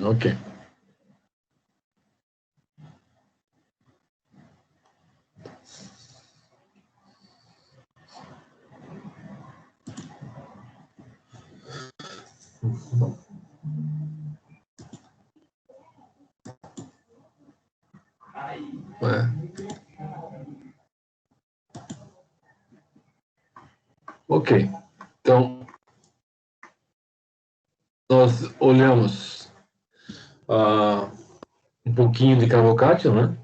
Ok. Ok. Então, nós olhamos um pouquinho de Cavalcante, né?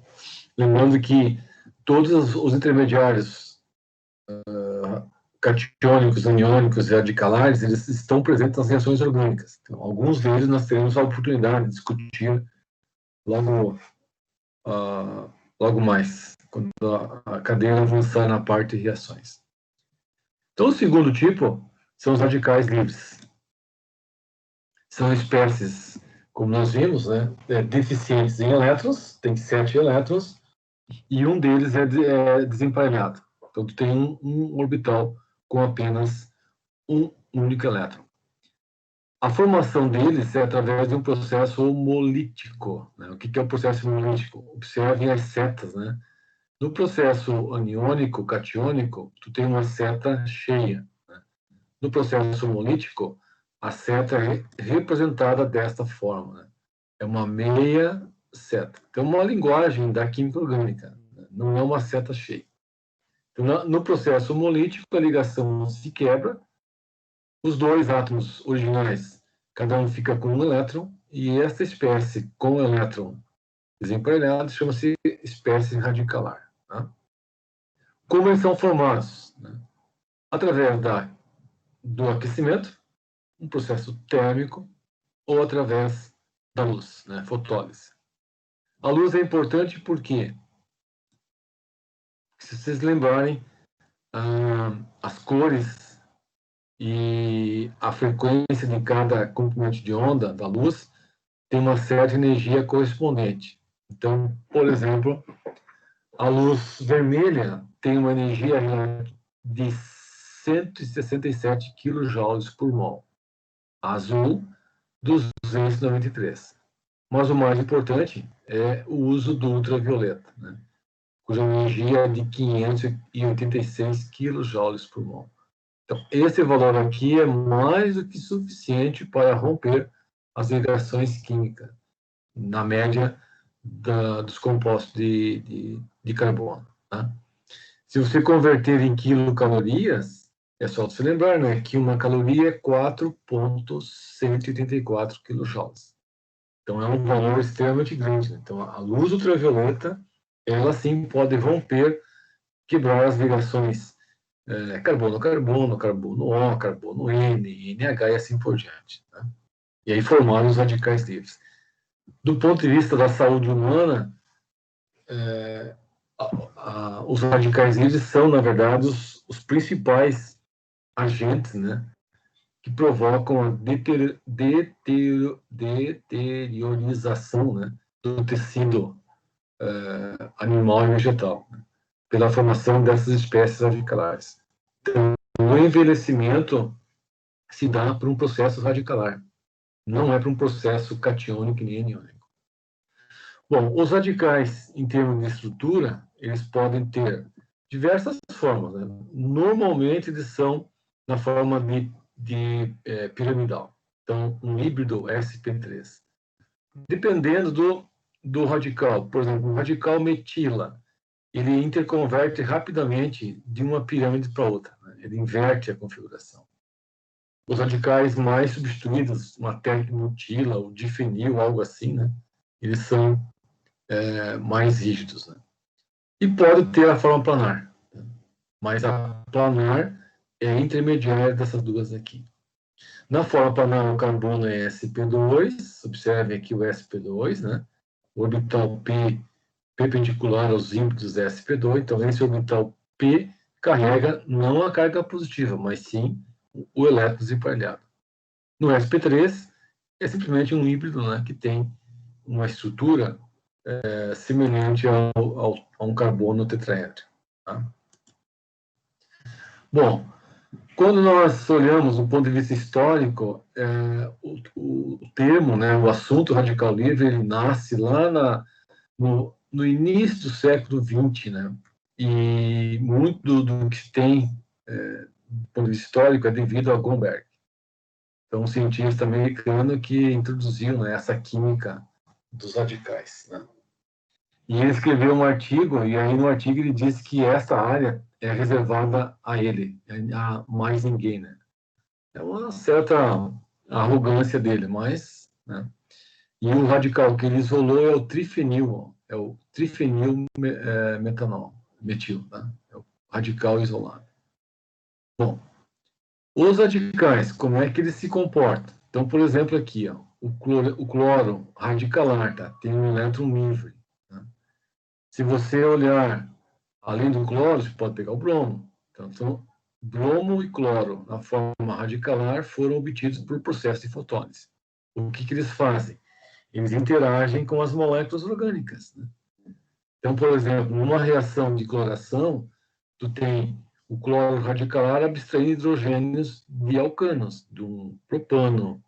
Lembrando que todos os intermediários catiônicos, aniônicos e radicalares, eles estão presentes nas reações orgânicas. Então, alguns deles nós teremos a oportunidade de discutir logo, logo mais, quando a cadeira avançar na parte de reações. Então, o segundo tipo são os radicais livres. São espécies, como nós vimos, né, deficientes em elétrons, tem 7 elétrons, e um deles é desemparelhado. Então, tu tem um orbital com apenas um único elétron. A formação deles é através de um processo homolítico. Né? O que é o processo homolítico? Observem as setas, né? No processo aniônico, catiônico, tu tem uma seta cheia. Né? No processo homolítico, a seta é representada desta forma. Né? É uma meia seta. Então, uma linguagem da química orgânica. Né? Não é uma seta cheia. Então, no processo homolítico, a ligação se quebra. Os dois átomos originais, cada um fica com um elétron, e essa espécie com elétron desemparelhado chama-se espécie radicalar. Tá? Como eles são formados? Né? Através do aquecimento, um processo térmico, ou através da luz, né? Fotólise. A luz é importante porque, se vocês lembrarem, as cores e a frequência de cada comprimento de onda da luz tem uma certa energia correspondente. Então, por exemplo, a luz vermelha tem uma energia de 167 kJ por mol. A azul, 293. Mas o mais importante é o uso do ultravioleta, né? Cuja energia é de 586 kJ por mol. Então, esse valor aqui é mais do que suficiente para romper as ligações químicas, na média dos compostos de carbono. Tá? Se você converter em quilocalorias, é só você lembrar, né, que uma caloria é 4,184 quilojoules. Então, é um valor extremamente grande. Né? Então, a luz ultravioleta, ela sim pode romper, quebrar as ligações carbono-carbono, carbono-O, carbono-N, NH e assim por diante. Né? E aí formar os radicais livres. Do ponto de vista da saúde humana, os radicais livres são, na verdade, os principais agentes, né, que provocam a deteriorização, né, do tecido animal e vegetal, né, pela formação dessas espécies radicalares. Então, o envelhecimento se dá por um processo radicalar, não é por um processo catiônico nem aniônico. Bom, os radicais, em termos de estrutura, eles podem ter diversas formas. Né? Normalmente, eles são na forma de piramidal. Então, um híbrido sp3. Dependendo do radical, por exemplo, o radical metila, ele interconverte rapidamente de uma pirâmide para outra. Né? Ele inverte a configuração. Os radicais mais substituídos, uma tecnotila, ou difenil, algo assim, né? Eles são mais rígidos. Né? E pode ter a forma planar, né? Mas a planar é intermediária dessas duas aqui. Na forma planar, o carbono é sp2, observe aqui o sp2, né? O orbital P perpendicular aos ímpetos sp2, então esse orbital P carrega não a carga positiva, mas sim o elétron desemparelhado. No sp3, é simplesmente um híbrido, né, que tem uma estrutura semelhante a um carbono tetraedro. Tá? Bom, quando nós olhamos do ponto de vista histórico, o termo, né, o assunto radical livre, ele nasce lá no início do século XX, né? E muito do que se tem do ponto de vista histórico é devido a Gomberg. Então, um cientista americano que introduziu, né, essa química dos radicais. Né? E ele escreveu um artigo, e aí no artigo ele diz que essa área é reservada a ele, a mais ninguém. Né? É uma certa arrogância dele, mas... Né? E o radical que ele isolou é o trifenil metanol, metil, tá? É o radical isolado. Bom, os radicais, como é que eles se comportam? Então, por exemplo, aqui, ó, o cloro radicalar, tá? Tem um elétron livre. Tá? Se você olhar além do cloro, você pode pegar o bromo. Então, bromo e cloro, na forma radicalar, foram obtidos por processo de fotólise. O que eles fazem? Eles interagem com as moléculas orgânicas. Né? Então, por exemplo, numa reação de cloração, tu tem o cloro radicalar abstraindo hidrogênios de alcanos, de um propano,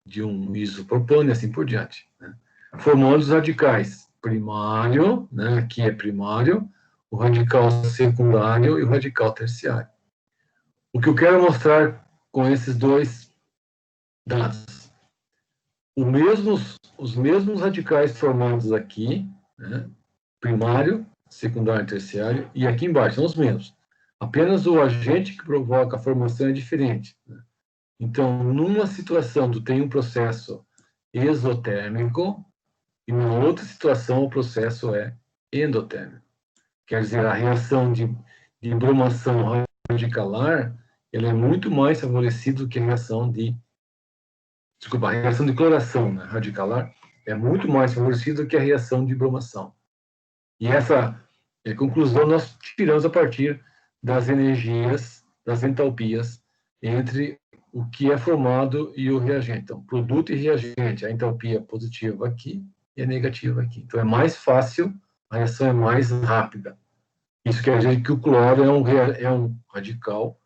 de um isopropano e assim por diante. Né? Formando os radicais primário, né, que é primário, o radical secundário e o radical terciário. O que eu quero mostrar com esses dois dados? Os mesmos radicais formados aqui, né, primário, secundário e terciário, e aqui embaixo são os mesmos. Apenas o agente que provoca a formação é diferente. Né? Então, numa situação, tu tem um processo exotérmico, e na outra situação o processo é endotérmico. Quer dizer, a reação de bromação radicalar, ela é muito mais favorecida do que a reação de... Desculpa, a reação de cloração, né, radicalar é muito mais favorecida do que a reação de bromação. E essa conclusão nós tiramos a partir das energias, das entalpias, entre o que é formado e o reagente. Então, produto e reagente, a entalpia positiva aqui e a negativa aqui. Então, é mais fácil, a reação é mais rápida. Isso quer dizer que o cloro é um radical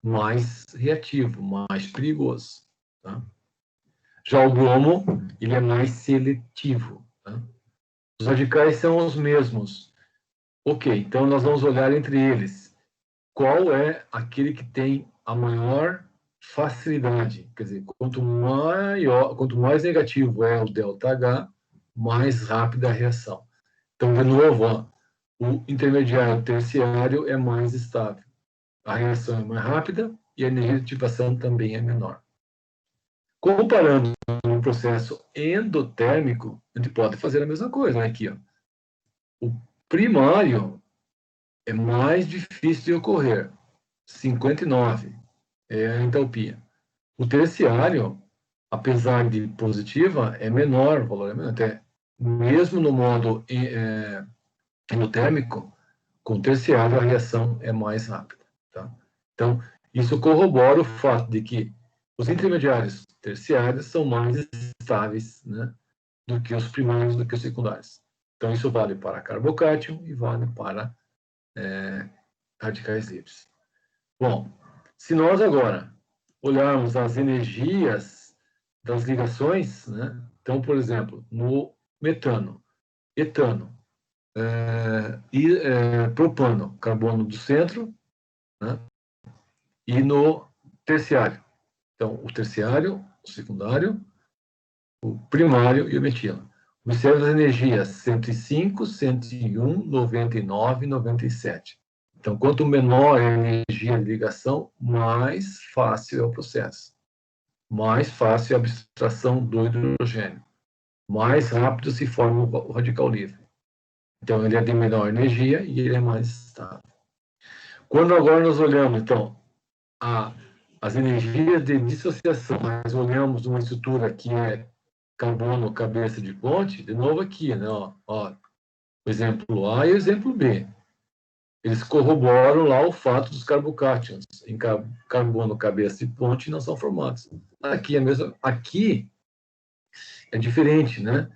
mais reativo, mais perigoso. Tá? Já o bromo, ele é mais seletivo. Tá? Os radicais são os mesmos. Ok, então nós vamos olhar entre eles. Qual é aquele que tem a maior facilidade? Quer dizer, quanto mais negativo é o ΔH, mais rápida a reação. Então, de novo, ó, o intermediário terciário é mais estável. A reação é mais rápida e a energia de ativação também é menor. Comparando um processo endotérmico, a gente pode fazer a mesma coisa. Né? Aqui, ó. O primário é mais difícil de ocorrer, 59 é a entalpia. O terciário, apesar de positiva, é menor, o valor é menor, até mesmo no modo endotérmico, com o terciário a reação é mais rápida. Tá? Então, isso corrobora o fato de que os intermediários terciários são mais estáveis, né, do que os primários, do que os secundários. Então, isso vale para carbocátion e vale para radicais livres. Bom, se nós agora olharmos as energias das ligações, né, então, por exemplo, no metano, etano e propano, carbono do centro, né, e no terciário. Então, o terciário, o secundário, o primário e o metilo. Observe as energias 105, 101, 99 e 97. Então, quanto menor a energia de ligação, mais fácil é o processo. Mais fácil é a abstração do hidrogênio. Mais rápido se forma o radical livre. Então, ele é de menor energia e ele é mais estável. Quando agora nós olhamos, então, as energias de dissociação, nós olhamos uma estrutura que é carbono cabeça de ponte, de novo aqui, né? Ó, o exemplo A e o exemplo B. Eles corroboram lá o fato dos carbocátions em carbono cabeça de ponte não são formados. Aqui é mesmo, aqui é diferente, né?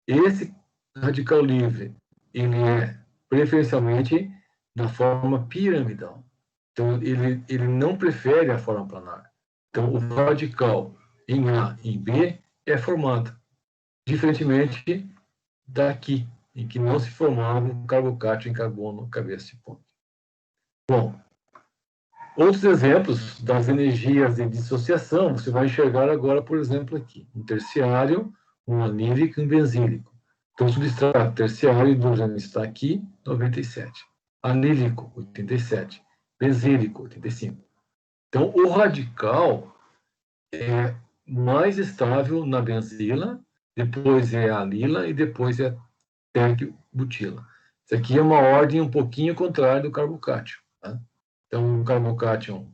Esse radical livre, ele é preferencialmente na forma piramidal. Então, ele não prefere a forma planar. Então, o radical em A e B é formado, diferentemente daqui, em que não se formava um carbocátion em carbono cabeça de ponte. Bom, outros exemplos das energias de dissociação, você vai enxergar agora, por exemplo, aqui, um terciário, um anílico e um benzílico. Então, o substrato terciário, o hidrogênio está aqui, 97. Anílico, 87. Benzílico, 85. Então, o radical é mais estável na benzila, depois é a alila e depois é a terc-butila. Isso aqui é uma ordem um pouquinho contrária do carbocátion. Tá? Então, o carbocátion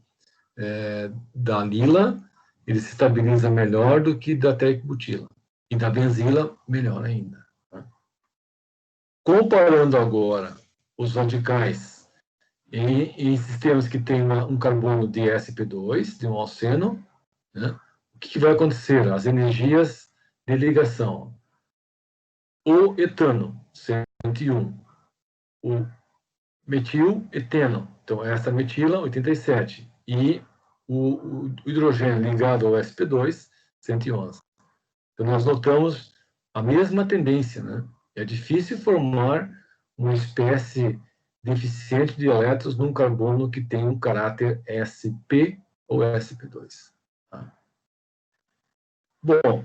da alila, ele se estabiliza melhor do que da terc-butila. E da benzila, melhor ainda. Tá? Comparando agora os radicais em sistemas que têm um carbono de sp2, de um alceno, né? O que vai acontecer? As energias de ligação. O etano, 101. O metil-eteno, então essa metila, 87. E o hidrogênio ligado ao sp2, 111. Então nós notamos a mesma tendência, né? É difícil formar uma espécie deficiente de elétrons num carbono que tem um caráter sp ou sp2. Tá? Bom,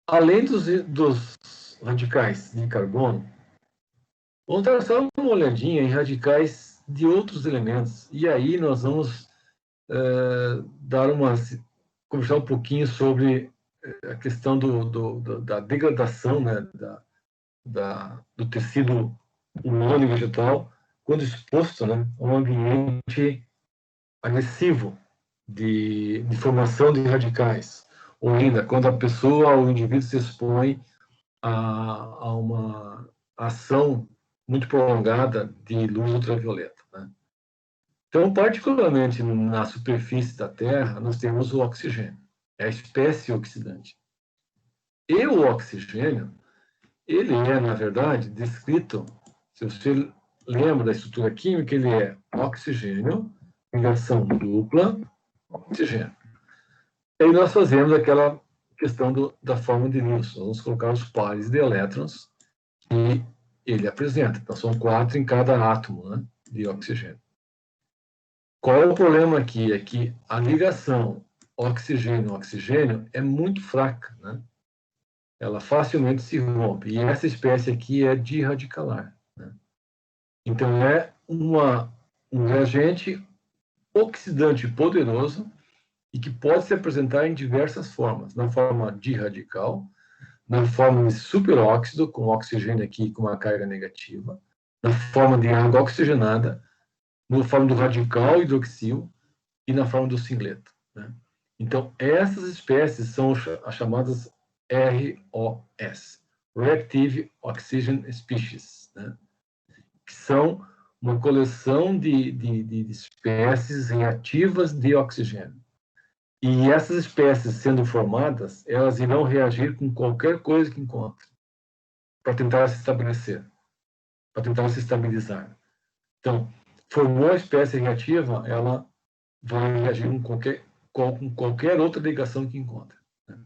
além dos radicais de carbono, vamos dar só uma olhadinha em radicais de outros elementos. E aí nós vamos conversar um pouquinho sobre a questão da degradação, né, do tecido humano e vegetal quando exposto, né, a um ambiente agressivo de formação de radicais. Ou ainda, quando a pessoa, o indivíduo se expõe a uma ação muito prolongada de luz ultravioleta. Né? Então, particularmente na superfície da Terra, nós temos o oxigênio, é a espécie oxidante. E o oxigênio, ele é, na verdade, descrito, se você lembra da estrutura química, ele é oxigênio, ligação dupla, oxigênio. E aí nós fazemos aquela questão da forma de Lewis. Vamos colocar os pares de elétrons que ele apresenta. Então, são 4 em cada átomo, né, de oxigênio. Qual é o problema aqui? É que a ligação oxigênio-oxigênio é muito fraca, né? Ela facilmente se rompe. E essa espécie aqui é diradicalar. Né? Então, é um reagente oxidante poderoso e que pode se apresentar em diversas formas. Na forma diradical, na forma de superóxido, com oxigênio aqui com uma carga negativa, na forma de água oxigenada, na forma do radical hidroxil e na forma do singleto. Né? Então, essas espécies são as chamadas ROS, Reactive Oxygen Species, né? Que são uma coleção de espécies reativas de oxigênio. E essas espécies sendo formadas, elas irão reagir com qualquer coisa que encontrem, para tentar se estabelecer, para tentar se estabilizar. Então, formou a espécie reativa, ela vai reagir com qualquer outra ligação que encontre. Né?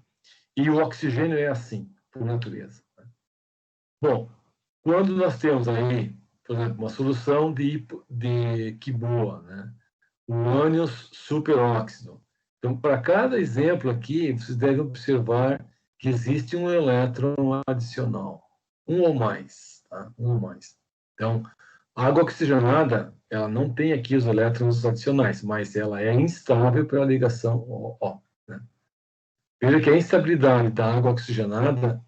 E o oxigênio é assim, por natureza. Né? Bom, quando nós temos aí, por exemplo, uma solução de quiboa, né? O ânions superóxido. Então, para cada exemplo aqui, vocês devem observar que existe um elétron adicional, um ou mais, tá? Um ou mais. Então, a água oxigenada, ela não tem aqui os elétrons adicionais, mas ela é instável pela ligação O. Né? Veja que a instabilidade da água oxigenada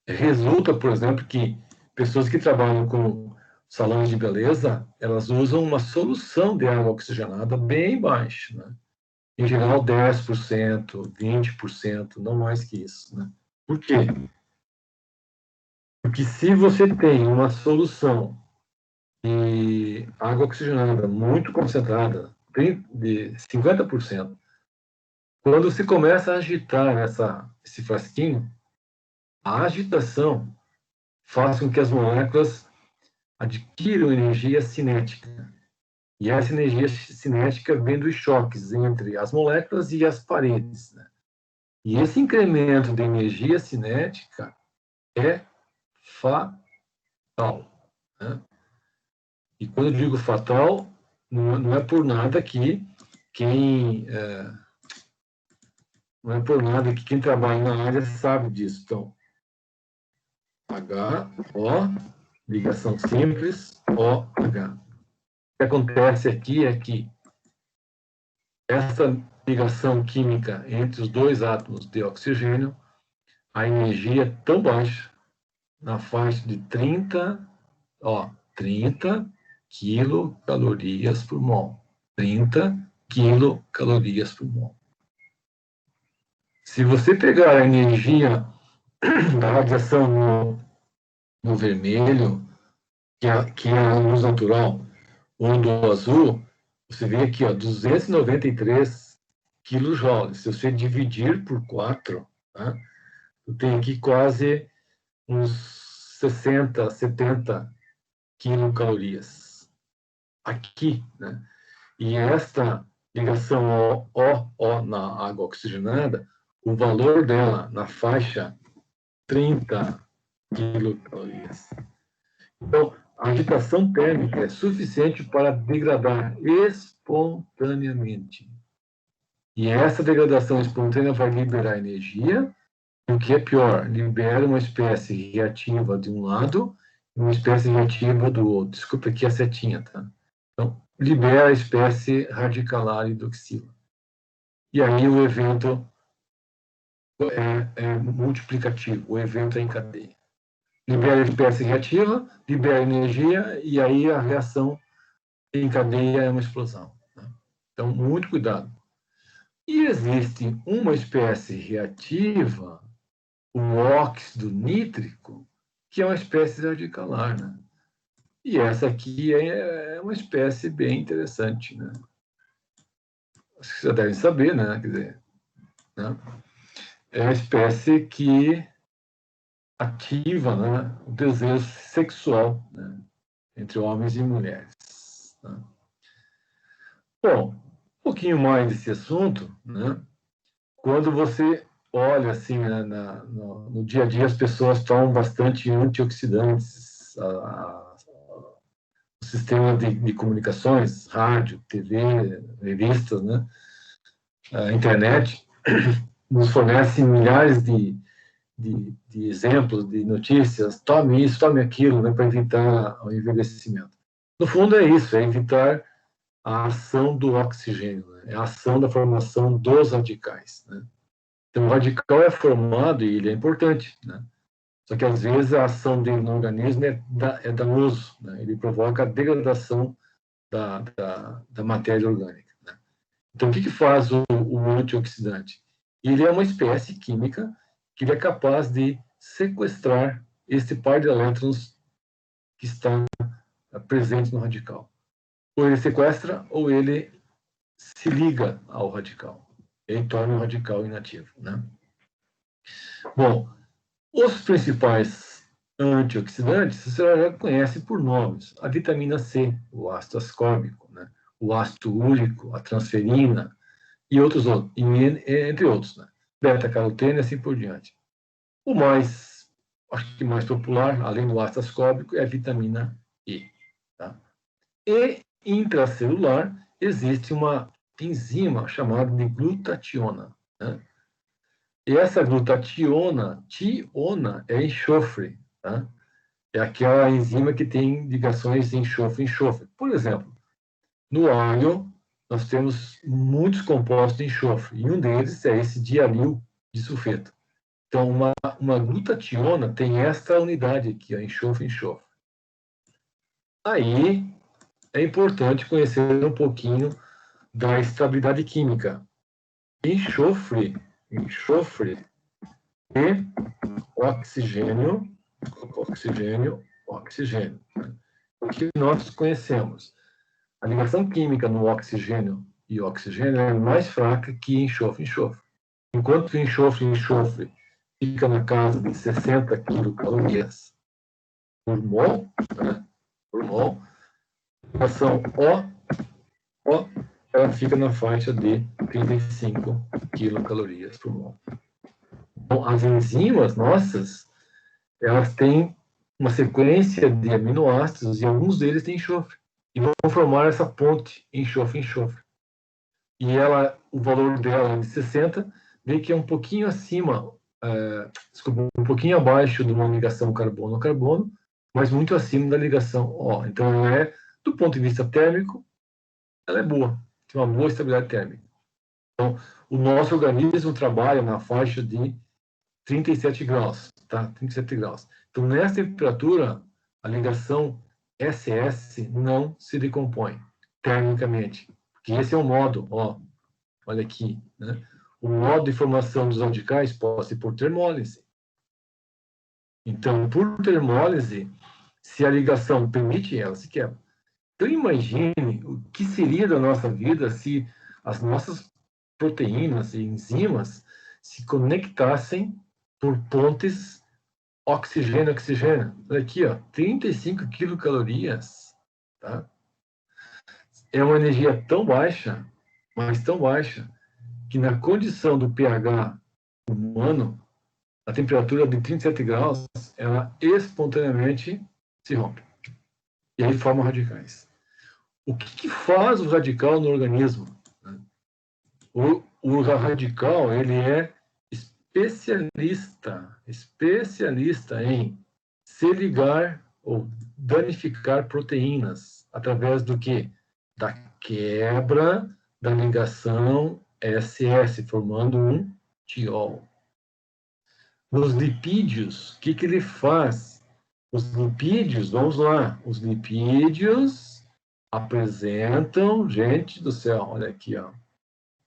resulta, por exemplo, que pessoas que trabalham com salões de beleza, elas usam uma solução de água oxigenada bem baixa, né? Em geral, 10%, 20%, não mais que isso. Né? Por quê? Porque se você tem uma solução de água oxigenada muito concentrada, de 50%, quando se começa a agitar esse frasquinho, a agitação faz com que as moléculas adquiram energia cinética. E essa energia cinética vem dos choques entre as moléculas e as paredes, né? E esse incremento de energia cinética é fatal, né? E quando eu digo fatal, não é por nada que quem não é por nada que quem trabalha na área sabe disso. Então, H, O, ligação simples, O, H. O que acontece aqui é que essa ligação química entre os dois átomos de oxigênio, a energia é tão baixa, na faixa de 30 quilocalorias por mol. 30 quilocalorias por mol. Se você pegar a energia da radiação no vermelho, que é a luz natural, ou no azul, você vê aqui, 293 quilojoules. Se você dividir por 4, tá? Eu tenho aqui quase uns 60, 70 quilocalorias. Aqui, né? E esta ligação O na água oxigenada, o valor dela na faixa 30 quilocalorias. Então, a agitação térmica é suficiente para degradar espontaneamente. E essa degradação espontânea vai liberar energia, e o que é pior, libera uma espécie reativa de um lado e uma espécie reativa do outro. Desculpa aqui a setinha, tá? Então, libera a espécie radicalar hidroxila. E aí o evento é multiplicativo, o evento é em cadeia. Libera a espécie reativa, libera energia, e aí a reação em cadeia é uma explosão, né? Então, muito cuidado. E existe uma espécie reativa, o óxido nítrico, que é uma espécie radicalar, né? E essa aqui é uma espécie bem interessante, né? Acho que vocês devem saber, né? Quer dizer, né? É uma espécie que ativa, né, o desejo sexual, né, entre homens e mulheres, né? Bom, um pouquinho mais desse assunto, né? Quando você olha assim, né, no dia a dia, as pessoas tomam bastante antioxidantes, o sistema de comunicações, rádio, TV, revistas, né, a internet, nos fornece milhares de exemplos, de notícias, tome isso, tome aquilo, né, para evitar o envelhecimento. No fundo é isso, é evitar a ação do oxigênio, né, é a ação da formação dos radicais, né. Então, o radical é formado e ele é importante, né? Só que, às vezes, a ação dele no organismo é danoso, né? Ele provoca a degradação da matéria orgânica, né? Então, o que faz o antioxidante? Ele é uma espécie química que ele é capaz de sequestrar esse par de elétrons que está presente no radical. Ou ele sequestra, ou ele se liga ao radical. Ele torna o radical inativo, né? Bom, os principais antioxidantes você já conhece por nomes. A vitamina C, o ácido ascórbico, né? O ácido úrico, a transferina e outros, entre outros, né? Beta-caroteno e assim por diante. O mais, acho que mais popular, além do ácido ascórbico, é a vitamina E. Tá? E intracelular existe uma enzima chamada de glutationa, né? E essa glutationa, tiona, é enxofre, tá? É aquela enzima que tem ligações de enxofre-enxofre. Por exemplo, no alho, nós temos muitos compostos de enxofre, e um deles é esse dialil disulfeto. Então, uma glutationa tem esta unidade aqui, enxofre-enxofre. Aí, é importante conhecer um pouquinho da estabilidade química. Enxofre e oxigênio, oxigênio. O que nós conhecemos? A ligação química no oxigênio e oxigênio é mais fraca que enxofre-enxofre. Enquanto enxofre-enxofre fica na casa de 60 quilocalorias por mol, né? Por mol. A ligação O, ela fica na faixa de 35 quilocalorias por mol. Então, as enzimas nossas, elas têm uma sequência de aminoácidos e alguns deles têm enxofre. E vão formar essa ponte enxofre-enxofre. E ela, o valor dela é de 60, vê que é um pouquinho acima, desculpa, um pouquinho abaixo de uma ligação carbono-carbono, mas muito acima da ligação O. Então, ela é, do ponto de vista térmico, ela é boa, tem uma boa estabilidade térmica. Então, o nosso organismo trabalha na faixa de 37 graus, tá? 37 graus. Então, nessa temperatura, a ligação SS não se decompõe termicamente, porque esse é o modo, ó, olha aqui, né? O modo de formação dos radicais pode ser por termólise. Então, por termólise, se a ligação permite, ela se quebra. Então, imagine o que seria da nossa vida se as nossas proteínas e enzimas se conectassem por pontes oxigênio-oxigênio. Olha aqui, ó, 35 quilocalorias, tá? É uma energia tão baixa, mas tão baixa, que na condição do pH humano, a temperatura de 37 graus, ela espontaneamente se rompe. E aí formam radicais. O que faz o radical no organismo? O radical, ele é especialista em se ligar ou danificar proteínas através do quê? Da quebra da ligação SS, formando um tiol. Nos lipídios, o que ele faz? Os lipídios, vamos lá, os lipídios apresentam, gente do céu, olha aqui, ó,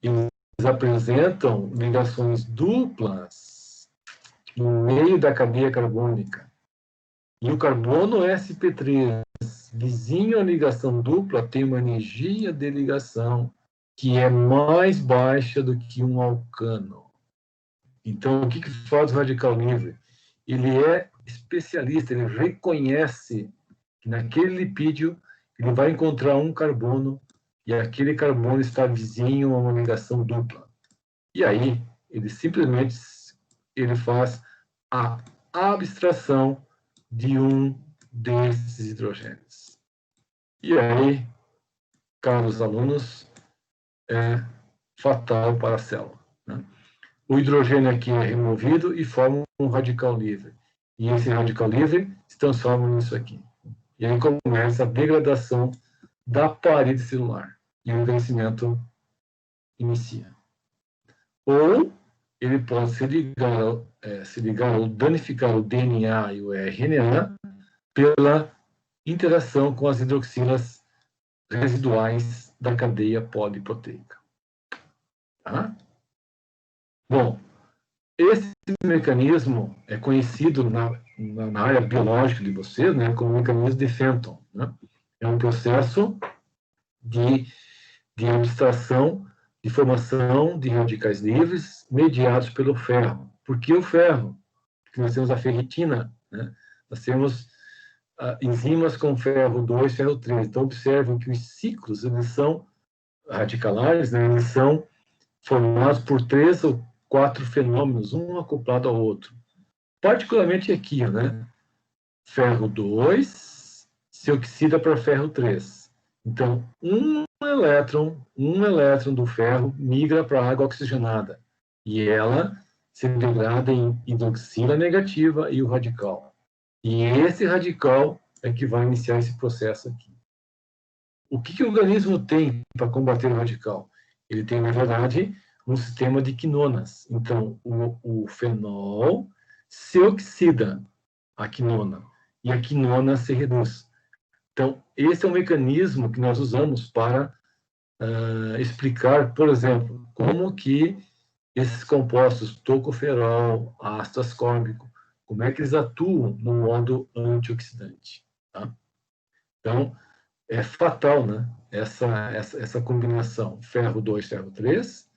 eles apresentam ligações duplas no meio da cadeia carbônica. E o carbono sp3, vizinho à ligação dupla, tem uma energia de ligação que é mais baixa do que um alcano. Então, o que faz o radical livre? Ele é especialista, ele reconhece que naquele lipídio ele vai encontrar um carbono e aquele carbono está vizinho a uma ligação dupla. E aí, ele simplesmente faz a abstração de um desses hidrogênios. E aí, caros alunos, é fatal para a célula, né? O hidrogênio aqui é removido e forma um radical livre. E esse radical livre se transforma nisso aqui. E aí começa a degradação da parede celular. E o envelhecimento inicia. Ou ele pode se ligar ou danificar o DNA e o RNA pela interação com as hidroxilas residuais da cadeia poliproteica. Tá? Bom, esse mecanismo é conhecido na área biológica de vocês, né, como mecanismo de Fenton. Né? É um processo de abstração, de formação de radicais livres mediados pelo ferro. Por que o ferro? Porque nós temos a ferritina, né? Nós temos enzimas com ferro 2, ferro 3. Então, observem que os ciclos, eles são radicalares, né? Eles são formados por 3 ou 4 fenômenos, um acoplado ao outro. Particularmente aqui, né? Ferro 2 se oxida para ferro 3. Então, um elétron do ferro migra para a água oxigenada. E ela se degrada em hidroxila negativa e o radical. E esse radical é que vai iniciar esse processo aqui. O que o organismo tem para combater o radical? Ele tem, na verdade, um sistema de quinonas. Então, o fenol se oxida a quinona e a quinona se reduz. Então, esse é um mecanismo que nós usamos para explicar, por exemplo, como que esses compostos tocoferol, ácido ascórbico, como é que eles atuam no modo antioxidante. Tá? Então, é fatal, né? Essa combinação ferro 2, ferro 3,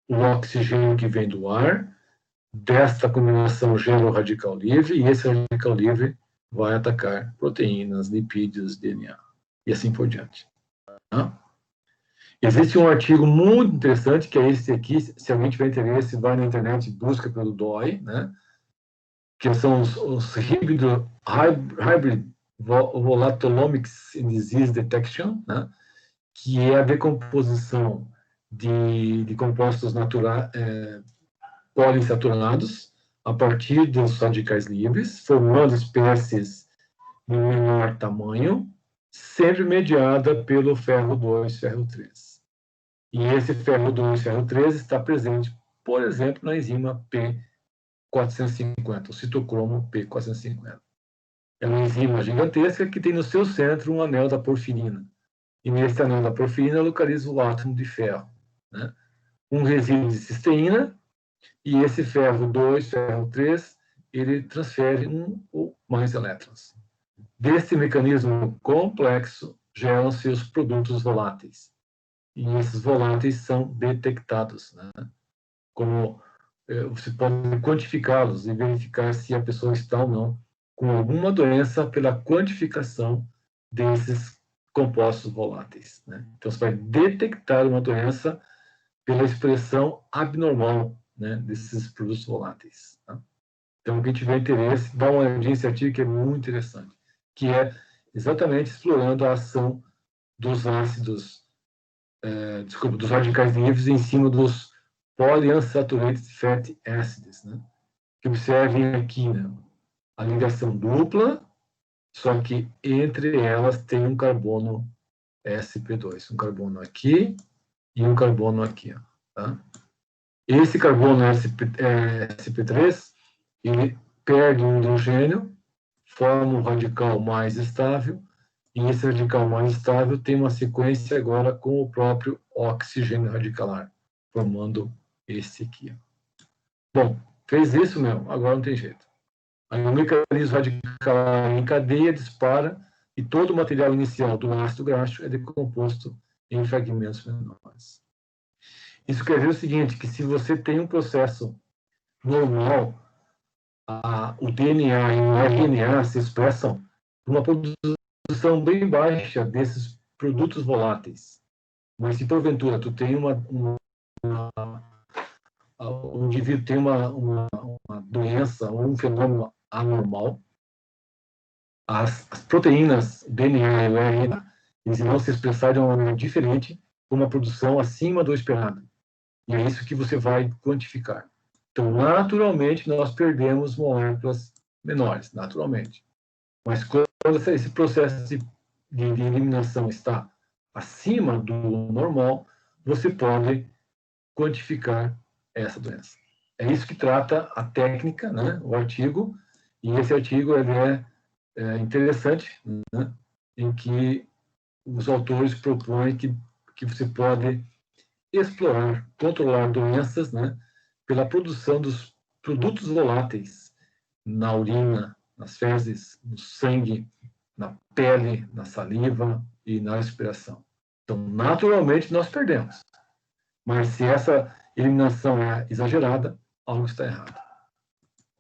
o oxigênio que vem do ar, desta combinação gera o radical livre, e esse radical livre vai atacar proteínas, lipídios, DNA, e assim por diante. Tá? Existe um artigo muito interessante, que é esse aqui, se alguém tiver interesse, vai na internet e busca pelo DOI, né? Que são os Hybrid Volatolomics in Disease Detection, né? Que é a decomposição de compostos naturais, poliinsaturados, a partir dos radicais livres, formando espécies de menor tamanho, sempre mediada pelo ferro 2, ferro 3. E esse ferro 2, ferro 3 está presente, por exemplo, na enzima P450, o citocromo P450. É uma enzima gigantesca que tem no seu centro um anel da porfirina. E nesse anel da porfirina localiza o átomo de ferro, né? Um resíduo de cisteína, e esse ferro 2, ferro 3, ele transfere um ou mais elétrons. Desse mecanismo complexo, geram-se os produtos voláteis. E esses voláteis são detectados, né? Como você pode quantificá-los e verificar se a pessoa está ou não com alguma doença pela quantificação desses compostos voláteis, né? Então, você vai detectar uma doença pela expressão abnormal, né, desses produtos voláteis. Tá? Então, quem tiver interesse, dá uma olhadinha nesse artigo, que é muito interessante, que é exatamente explorando a ação dos ácidos, dos radicais livres em cima dos polyunsaturated fatty acids, né? Que observem aqui, né, a ligação dupla, só que entre elas tem um carbono sp2, um carbono aqui e um carbono aqui, ó, tá? Esse carbono sp3, ele perde um hidrogênio, forma um radical mais estável, e esse radical mais estável tem uma sequência agora com o próprio oxigênio radicalar, formando esse aqui. Bom, fez isso mesmo, agora não tem jeito. Aí o mecanismo radicalar em cadeia dispara e todo o material inicial do ácido graxo é decomposto em fragmentos menores. Isso quer dizer o seguinte, que se você tem um processo normal, o DNA e o RNA se expressam uma produção bem baixa desses produtos voláteis. Mas se porventura tu tem o indivíduo tem uma doença ou um fenômeno anormal, as proteínas, o DNA e o RNA, eles vão se expressar de uma maneira diferente, com uma produção acima do esperado. E é isso que você vai quantificar. Então, naturalmente, nós perdemos moléculas menores, naturalmente. Mas quando esse processo de eliminação está acima do normal, você pode quantificar essa doença. É isso que trata a técnica, né, o artigo, e esse artigo ele é interessante, né, em que os autores propõem que você pode explorar, controlar doenças, né, pela produção dos produtos voláteis na urina, nas fezes, no sangue, na pele, na saliva e na respiração. Então, naturalmente, nós perdemos. Mas se essa eliminação é exagerada, algo está errado.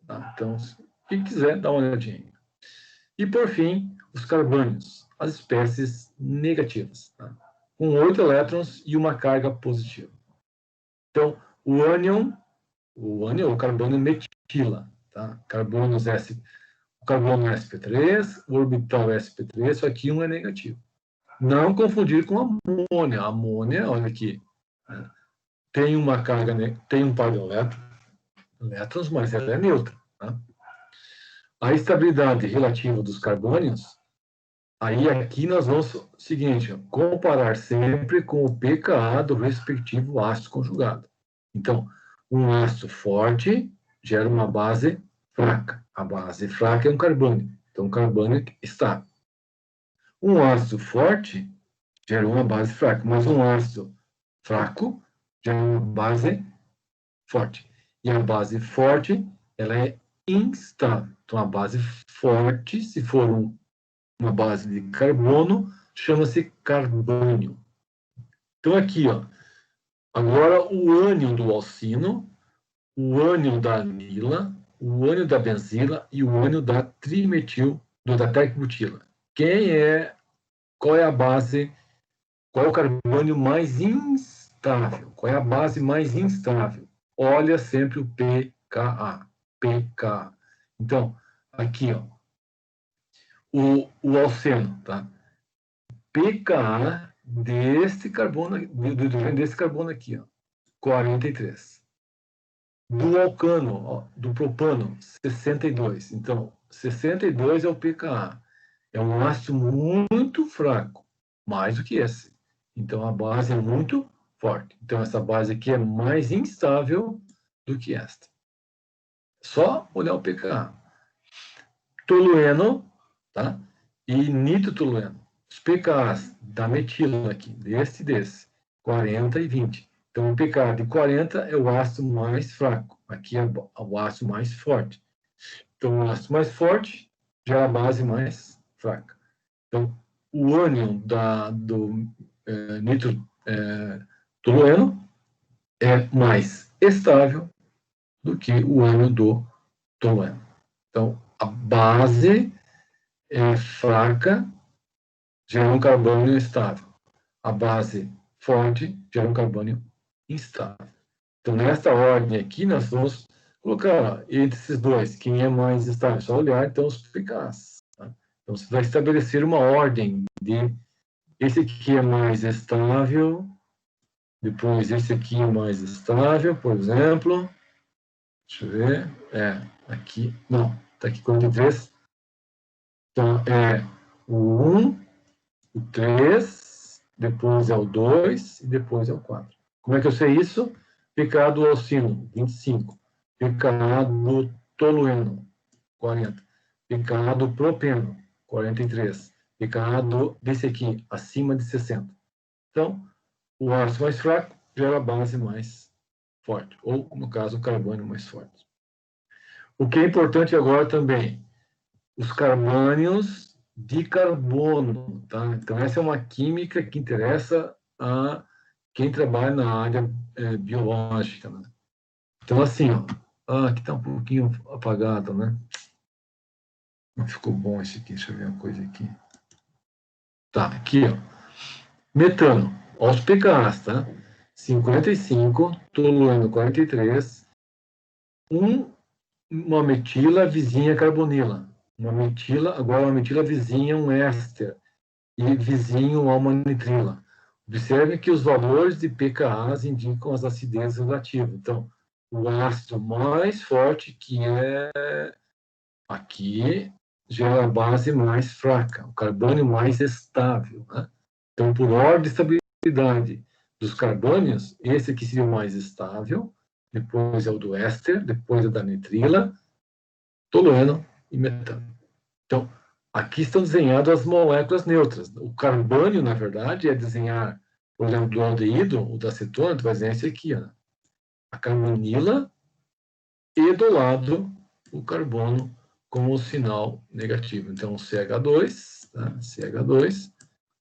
Tá? Então, quem quiser, dá uma olhadinha. E, por fim, os carbânios, as espécies negativas, tá? Com 8 elétrons e uma carga positiva. Então, o ânion, o carbono metila, tá? O carbono sp3, o orbital sp3, só que um é negativo. Não confundir com amônia. A amônia, olha aqui, né? Tem uma carga, tem um par de elétrons, mas ela é neutra. Tá? A estabilidade relativa dos carbônios, aí aqui nós vamos, seguinte, comparar sempre com o pKa do respectivo ácido conjugado. Então, um ácido forte gera uma base fraca. A base fraca é um carbônio. Então, o carbônio está. Um ácido forte gera uma base fraca, mas um ácido fraco gera uma base forte. E a base forte, ela é instável. Então, a base forte, se for uma base de carbono, chama-se carbônio. Então, aqui, ó, agora o ânion do alcino, o ânion da anila, o ânion da benzila e o ânion da da tecbutila. Qual é a base, qual é o carbônio mais instável? Qual é a base mais instável? Olha sempre o pKa. pKa. Então, aqui, ó, o alceno, tá? pKa desse carbono, desse carbono aqui, ó, 43. Do alcano, ó, do propano, 62. Então, 62 é o pKa. É um ácido muito fraco, mais do que esse. Então, a base é muito forte. Então, essa base aqui é mais instável do que esta. Só olhar o pKa. Tolueno, tá? E nitrotolueno. Os pKas da metila aqui, desse e desse, 40 e 20. Então, o pKa de 40 é o ácido mais fraco. Aqui é o ácido mais forte. Então, o ácido mais forte gera a base mais fraca. Então, o ânion do nitrotolueno é mais estável do que o ânion do tolueno. Então, a base é fraca, gera um carbônio estável. A base forte gera um carbônio instável. Então, nesta ordem aqui, nós vamos colocar entre esses dois, quem é mais estável. Só olhar, então, os pKs. Tá? Então, você vai estabelecer uma ordem de esse aqui é mais estável, depois esse aqui é mais estável, por exemplo. Deixa eu ver. Aqui, não, está aqui 43. Então, é o 1, o 3, depois é o 2 e depois é o 4. Como é que eu sei isso? pKa do alcino, 25. pKa do tolueno, 40. pKa do propeno, 43. pKa desse aqui, acima de 60. Então, o ácido mais fraco gera a base mais forte, ou, no caso, o carbônio mais forte. O que é importante agora também, os carbânios de carbono, tá? Então, essa é uma química que interessa a quem trabalha na área biológica, né? Então, assim, ó, aqui está um pouquinho apagado, né? Não ficou bom esse aqui, deixa eu ver uma coisa aqui. Tá, aqui, ó. Metano, os pKs, tá? 55, tolueno 43, uma metila vizinha carbonila. Uma metila, agora uma metila vizinha um éster e vizinho a uma nitrila. Observe que os valores de pKas indicam as acidezas relativas. Então, o ácido mais forte, que é aqui, gera a base mais fraca, o carbônio mais estável, né? Então, por ordem de estabilidade dos carbônios, esse aqui seria o mais estável, depois é o do éster, depois é da nitrila, tolueno e metano. Então, aqui estão desenhadas as moléculas neutras. O carbônio, na verdade, é desenhar, por exemplo, do aldeído, o da acetona, tu vai desenhar esse aqui, ó, a carbonila, e do lado o carbono com o sinal negativo. Então, CH2, tá? CH2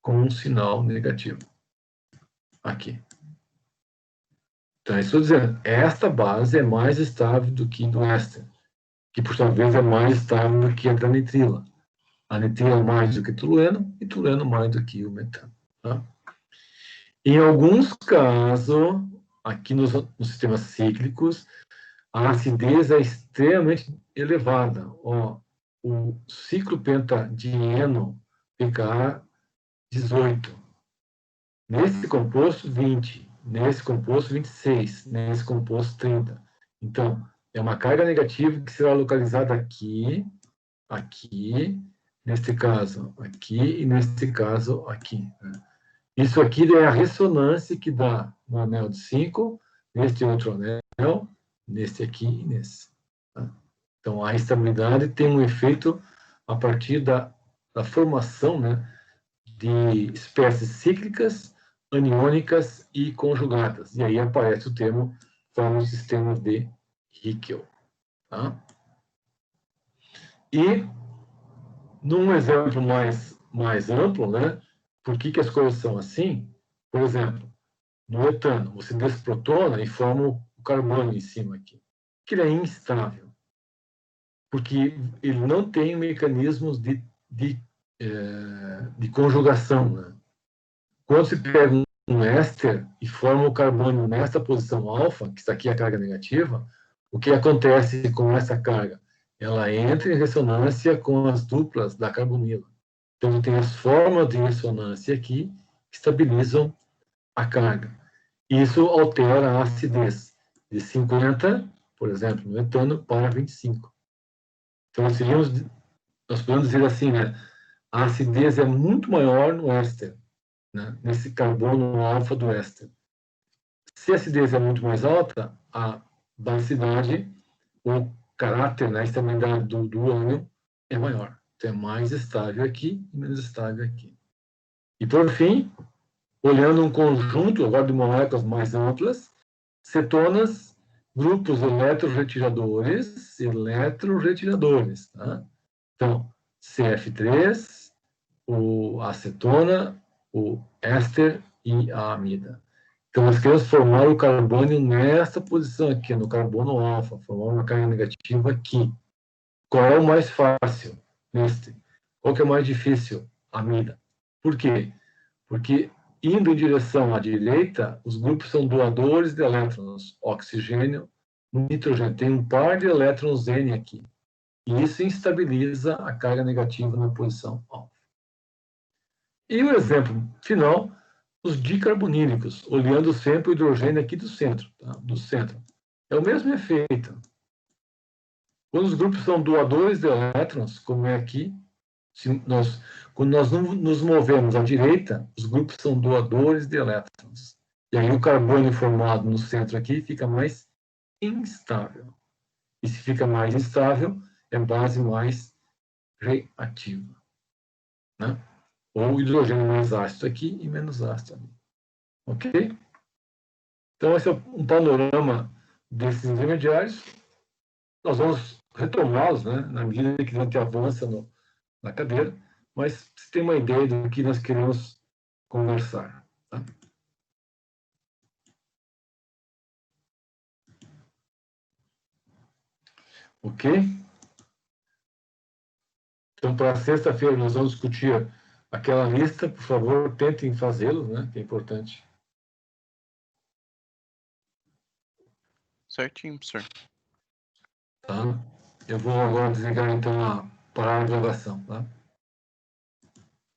com um sinal negativo. Aqui. Então, estou dizendo, esta base é mais estável do que do éster, que por sua vez é mais estável do que a da nitrila. A nitrila mais do que tolueno e tolueno mais do que o metano. Tá? Em alguns casos, aqui nos sistemas cíclicos, a acidez é extremamente elevada. Ó, o ciclo pentadieno pKa 18. Nesse composto, 20. Nesse composto, 26. Nesse composto, 30. Então, é uma carga negativa que será localizada aqui, aqui, neste caso aqui e neste caso aqui. Né? Isso aqui é a ressonância que dá no anel de 5, neste outro anel, neste aqui e nesse. Tá? Então, a instabilidade tem um efeito a partir da formação, né, de espécies cíclicas, aniônicas e conjugadas. E aí aparece o termo famoso sistema de Hickel. Tá? E, num exemplo mais amplo, né, por que as coisas são assim? Por exemplo, no etano, você desprotona e forma o carbono em cima aqui. que ele é instável? Porque ele não tem mecanismos de conjugação, né? Quando se pega um éster e forma o carbônio nesta posição alfa, que está aqui a carga negativa, o que acontece com essa carga? Ela entra em ressonância com as duplas da carbonila. Então, tem as formas de ressonância aqui que estabilizam a carga. Isso altera a acidez de 50, por exemplo, no etano, para 25. Então, nós podemos dizer assim, né? A acidez é muito maior no éster, né? Nesse carbono alfa do éster. Se a acidez é muito mais alta, a basicidade, o caráter, né, a estabilidade do ânion é maior. Então, é mais estável aqui e menos estável aqui. E, por fim, olhando um conjunto agora de moléculas mais amplas, cetonas, grupos eletroretiradores, tá? Então, CF3, o acetona, o éster e a amida. Então, nós queremos formar o carbônio nesta posição aqui, no carbono alfa, formar uma carga negativa aqui. Qual é o mais fácil? Neste. Qual que é o mais difícil? Amida. Por quê? Porque indo em direção à direita, os grupos são doadores de elétrons, oxigênio, nitrogênio. Tem um par de elétrons N aqui. E isso instabiliza a carga negativa na posição alfa. E o exemplo final, os dicarbonílicos, olhando sempre o hidrogênio aqui do centro. Tá? Do centro. É o mesmo efeito. Quando os grupos são doadores de elétrons, como é aqui, quando nós nos movemos à direita, os grupos são doadores de elétrons. E aí o carbono formado no centro aqui fica mais instável. E se fica mais instável, é base mais reativa. Né? Ou hidrogênio mais ácido aqui e menos ácido ali. Ok? Então, esse é um panorama desses intermediários. Nós vamos retomá-los, né, na medida que a gente avança na cadeira, mas você tem uma ideia do que nós queremos conversar. Tá? Ok? Então, para sexta-feira, nós vamos discutir aquela lista. Por favor, tentem fazê-lo, né, que é importante. Certinho, professor. Tá? Eu vou agora desligar, então, parar a gravação. Tá?